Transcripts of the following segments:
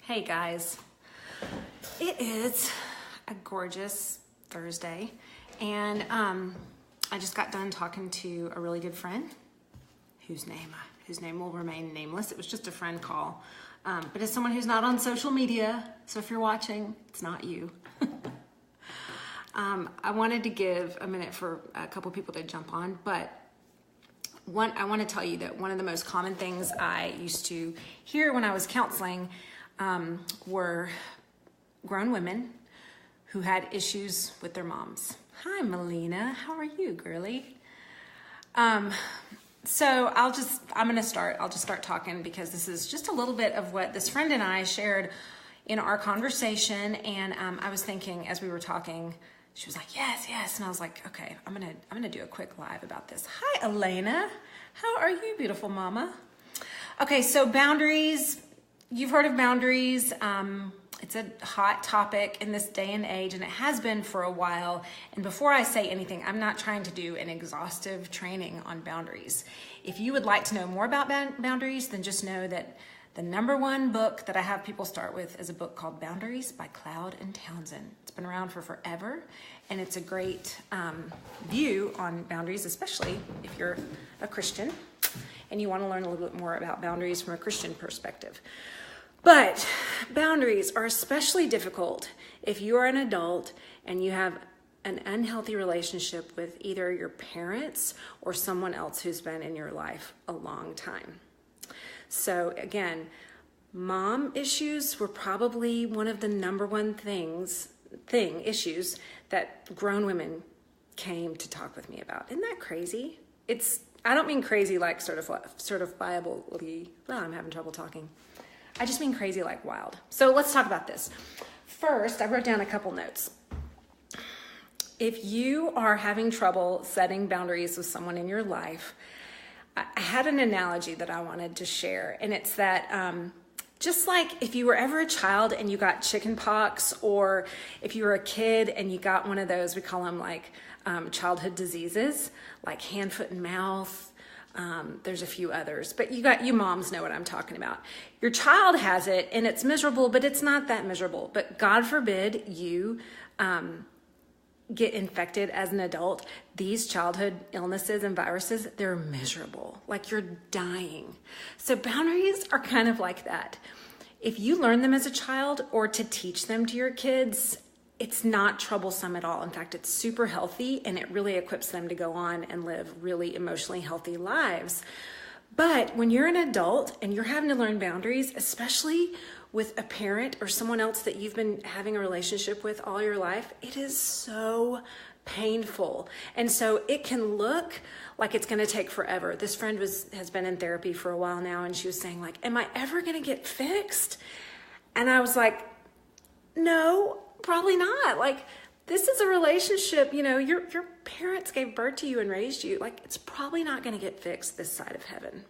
Hey guys, it is a gorgeous Thursday, and I just got done talking to a really good friend whose name will remain nameless. It was just a friend call, but it's someone who's not on social media, so if you're watching, it's not you. I wanted to give a minute for a couple people to jump on, but I want to tell you that one of the most common things I used to hear when I was counseling were grown women who had issues with their moms. Hi, Melina. How are you, girly? So I'll just start talking because this is just a little bit of what this friend and I shared in our conversation. And I was thinking as we were talking, she was like, yes. And I was like, okay, I'm gonna do a quick live about this. Hi, Elena. How are you, beautiful mama? Okay, so boundaries. You've heard of boundaries. It's a hot topic in this day and age, and it has been for a while. And before I say anything, I'm not trying to do an exhaustive training on boundaries. If you would like to know more about boundaries, then just know that the #1 book that I have people start with is a book called Boundaries by Cloud and Townsend. It's been around for forever, and it's a great view on boundaries, especially if you're a Christian and you want to learn a little bit more about boundaries from a Christian perspective. But boundaries are especially difficult if you are an adult and you have an unhealthy relationship with either your parents or someone else who's been in your life a long time. So again, mom issues were probably one of the #1 issues that grown women came to talk with me about. Isn't that crazy? I don't mean crazy like certifiably, I'm having trouble talking. I just mean crazy like wild. So let's talk about this. First, I wrote down a couple notes. If you are having trouble setting boundaries with someone in your life, I had an analogy that I wanted to share, and it's that just like if you were ever a child and you got chicken pox, or if you were a kid and you got one of those, we call them like childhood diseases, like hand, foot, and mouth. There's a few others, but you moms know what I'm talking about. Your child has it and it's miserable, but it's not that miserable. But God forbid you get infected as an adult. These childhood illnesses and viruses, they're miserable, like you're dying. So boundaries are kind of like that. If you learn them as a child or to teach them to your kids, it's not troublesome at all. In fact, it's super healthy and it really equips them to go on and live really emotionally healthy lives. But when you're an adult and you're having to learn boundaries, especially with a parent or someone else that you've been having a relationship with all your life, it is so painful. And so it can look like it's going to take forever. This friend has been in therapy for a while now, and she was saying like, am I ever going to get fixed? And I was like, no, probably not. Like, this is a relationship, your parents gave birth to you and raised you. Like, it's probably not going to get fixed this side of heaven.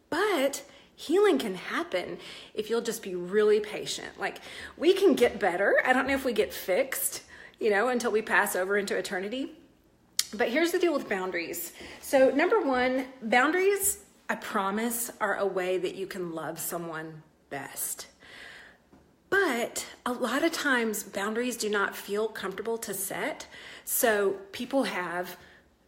But healing can happen if you'll just be really patient. Like, we can get better. I don't know if we get fixed, until we pass over into eternity. But here's the deal with boundaries. So #1, boundaries, I promise, are a way that you can love someone best. But a lot of times boundaries do not feel comfortable to set. So people have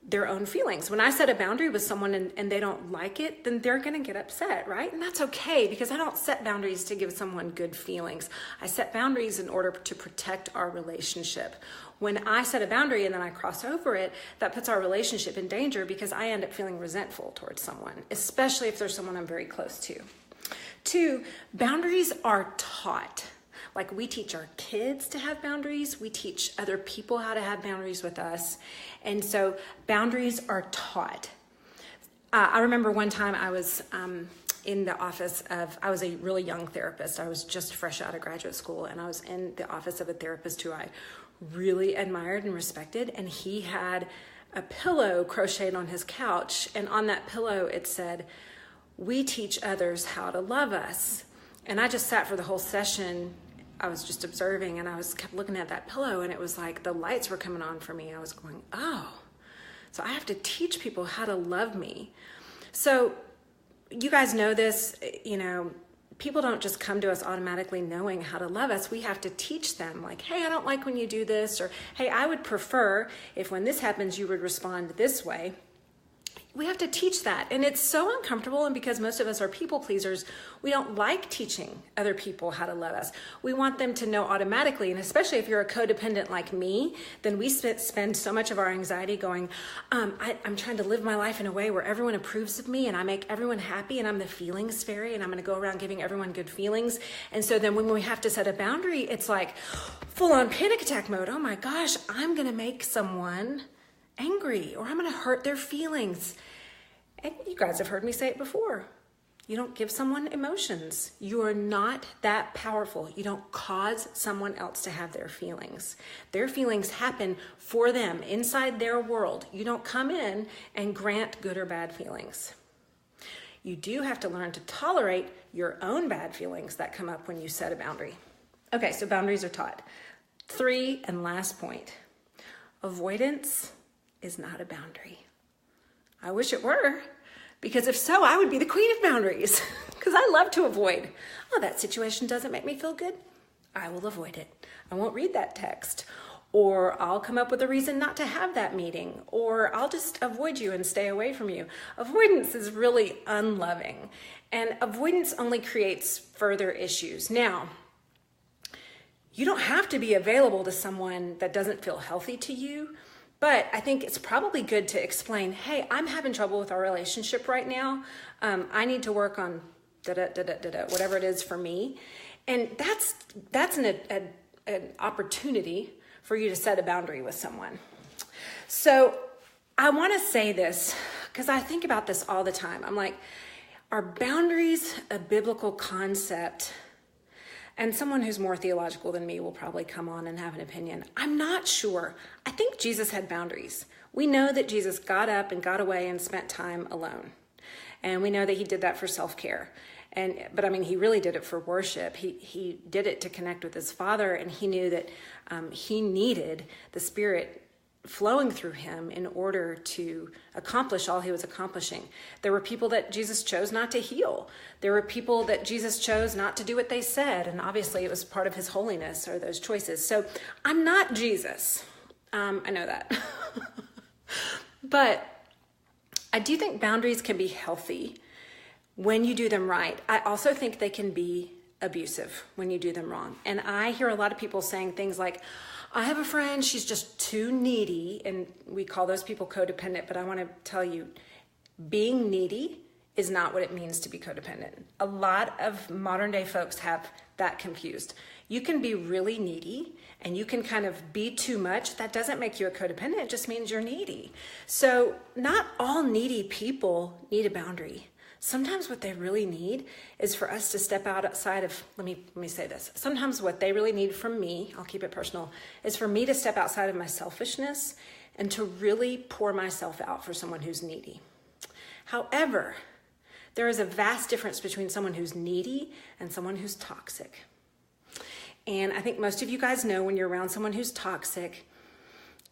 their own feelings. When I set a boundary with someone and they don't like it, then they're going to get upset, right? And that's okay, because I don't set boundaries to give someone good feelings. I set boundaries in order to protect our relationship. When I set a boundary and then I cross over it, that puts our relationship in danger because I end up feeling resentful towards someone, especially if there's someone I'm very close to. 2, boundaries are taught. Like, we teach our kids to have boundaries. We teach other people how to have boundaries with us. And so boundaries are taught. I remember one time I was in the office I was a really young therapist. I was just fresh out of graduate school, and I was in the office of a therapist who I really admired and respected. And he had a pillow crocheted on his couch. And on that pillow, it said, "We teach others how to love us." And I just sat for the whole session. I was just observing, and I kept looking at that pillow, and it was like the lights were coming on for me. I was going, oh, so I have to teach people how to love me. So you guys know this, people don't just come to us automatically knowing how to love us. We have to teach them, like, hey, I don't like when you do this, or hey, I would prefer if when this happens, you would respond this way. We have to teach that. And it's so uncomfortable. And because most of us are people pleasers, we don't like teaching other people how to love us. We want them to know automatically. And especially if you're a codependent like me, then we spend so much of our anxiety going, I'm trying to live my life in a way where everyone approves of me and I make everyone happy and I'm the feelings fairy and I'm going to go around giving everyone good feelings. And so then when we have to set a boundary, it's like full on panic attack mode. Oh my gosh, I'm going to make someone angry or I'm going to hurt their feelings. And you guys have heard me say it before. You don't give someone emotions. You are not that powerful. You don't cause someone else to have their feelings. Their feelings happen for them inside their world. You don't come in and grant good or bad feelings. You do have to learn to tolerate your own bad feelings that come up when you set a boundary. Okay, so boundaries are taught. 3 and last point. Avoidance is not a boundary. I wish it were, because if so, I would be the queen of boundaries, because I love to avoid. Oh, that situation doesn't make me feel good. I will avoid it. I won't read that text, or I'll come up with a reason not to have that meeting, or I'll just avoid you and stay away from you. Avoidance is really unloving, and avoidance only creates further issues. Now, you don't have to be available to someone that doesn't feel healthy to you. But I think it's probably good to explain, hey, I'm having trouble with our relationship right now. I need to work on whatever it is for me. And that's an opportunity for you to set a boundary with someone. So I want to say this because I think about this all the time. I'm like, are boundaries a biblical concept? And someone who's more theological than me will probably come on and have an opinion. I'm not sure. I think Jesus had boundaries. We know that Jesus got up and got away and spent time alone. And we know that he did that for self-care. But I mean, he really did it for worship. He did it to connect with his Father, and he knew that he needed the Spirit flowing through him in order to accomplish all he was accomplishing. There were people that Jesus chose not to heal. There were people that Jesus chose not to do what they said. And obviously it was part of his holiness or those choices. So I'm not Jesus. I know that. But I do think boundaries can be healthy when you do them right. I also think they can be abusive when you do them wrong. And I hear a lot of people saying things like, I have a friend, she's just too needy, and we call those people codependent, but I want to tell you, being needy is not what it means to be codependent. A lot of modern day folks have that confused. You can be really needy and you can kind of be too much. That doesn't make you a codependent, it just means you're needy. So not all needy people need a boundary. Sometimes what they really need is for us to step outside of, let me say this. Sometimes what they really need from me, I'll keep it personal, is for me to step outside of my selfishness and to really pour myself out for someone who's needy. However, there is a vast difference between someone who's needy and someone who's toxic. And I think most of you guys know when you're around someone who's toxic,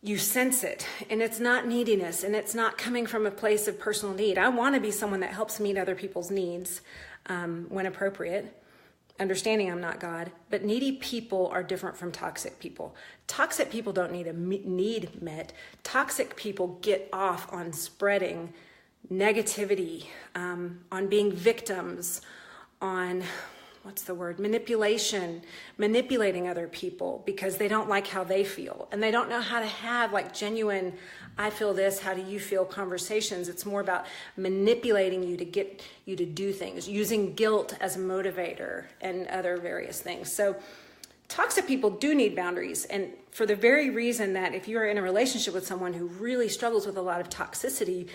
you sense it, and it's not neediness, and it's not coming from a place of personal need. I want to be someone that helps meet other people's needs when appropriate, understanding I'm not God, but needy people are different from toxic people. Toxic people don't need a need met. Toxic people get off on spreading negativity, on being victims, on manipulating other people because they don't like how they feel. And they don't know how to have like genuine, I feel this, how do you feel conversations. It's more about manipulating you to get you to do things, using guilt as a motivator and other various things. So toxic people do need boundaries. And for the very reason that if you are in a relationship with someone who really struggles with a lot of toxicity,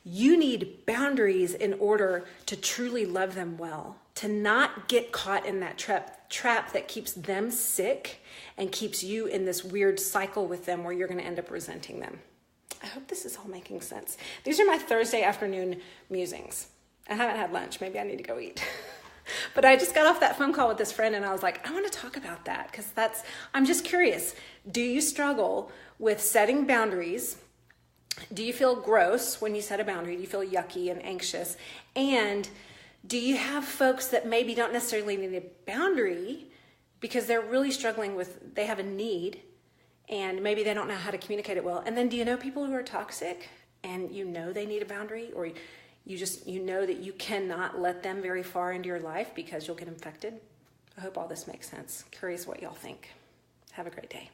you need boundaries in order to truly love them well, to not get caught in that trap that keeps them sick and keeps you in this weird cycle with them where you're going to end up resenting them. I hope this is all making sense. These are my Thursday afternoon musings. I haven't had lunch. Maybe I need to go eat. But I just got off that phone call with this friend and I was like, I want to talk about that because I'm just curious. Do you struggle with setting boundaries? Do you feel gross when you set a boundary? Do you feel yucky and anxious? And Do you have folks that maybe don't necessarily need a boundary because they're really struggling with, they have a need and maybe they don't know how to communicate it well? And then do you know people who are toxic and you know they need a boundary, or you know that you cannot let them very far into your life because you'll get infected? I hope all this makes sense. Curious what y'all think. Have a great day.